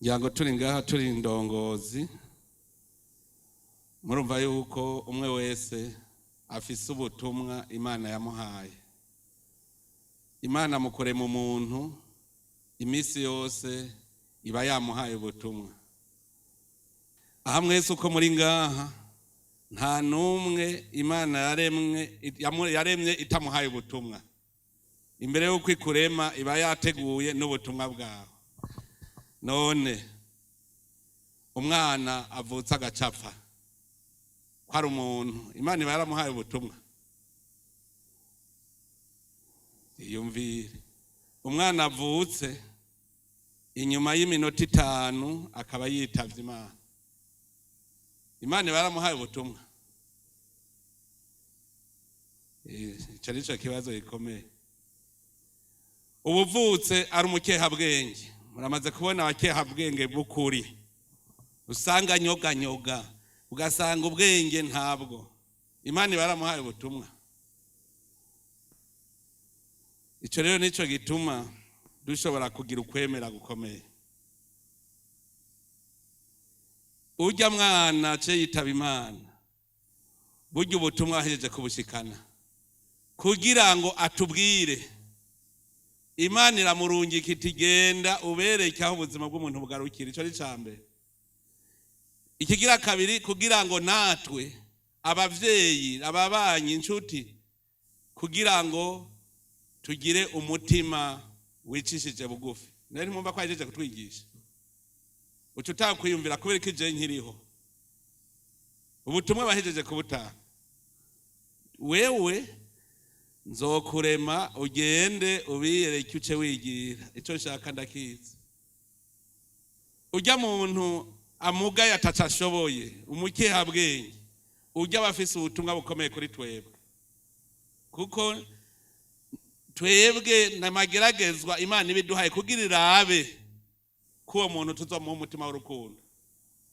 Yango turi ngaha turi indongozi. Murumva yuko umwe wese afise ubutumwa Imana yamuhaye. Imana mukore mu muntu imisi yose iba yamuhaye ubutumwa. Aha mwese uko muri ngaha nta numwe Imana yaremye itamuhaye ubutumwa. Imbere yuko ikurema iba yateguye n'ubutumwa bwawe. None umwana avutse agacapfa kwari umuntu Imana iba yaramuhaye ubutumwa. Iyumvire umwana avutse inyuma y'iminota 5 akaba yitavye Imana. Imana iba yaramuhaye ubutumwa. Ico nico kibazo gikomeye. Ubuvutse ari umukehabwenge. Muramaze kubona abakehabwenge bukuri. Usanga nyoga ugasanga ubwenge ntabwo. Imana iba yaramuhaye ubutumwa. Ico rero nico gituma dushobora kugira ukwemera gukomeye. Urya mwana ce yitaba Imana. Burya ubutumwa ahejeje kubushikana. Kugira ngo atubwire. Imana iramurungika iti genda ubereke aho ubuzima bw'umuntu bugarukira. Ico ni cambe. Ikigira kabiri kugira ngo natwe abavyeyi ababanyi inshuti kugira ngo tugire umutima wicishije bugufi. Nari mwumva ko ahejeje kutwigisha. Ucutaka kwiyumvira kubera ko je nkiriho. Ubutumwa bahejeje kubutaha. Wewe nzokurema ugende ubiyereke uce wigira. Ico nshaka ndakizi. Urya muntu amugaye atacashoboye umukehabwenge. Urya bafise ubutumwa bukomeye kuri twebwe. Kuko twebwe namageragezwa Imana ibiduhaye kugira irabe kuwo muntu tuzomuha umutima w'urukundo.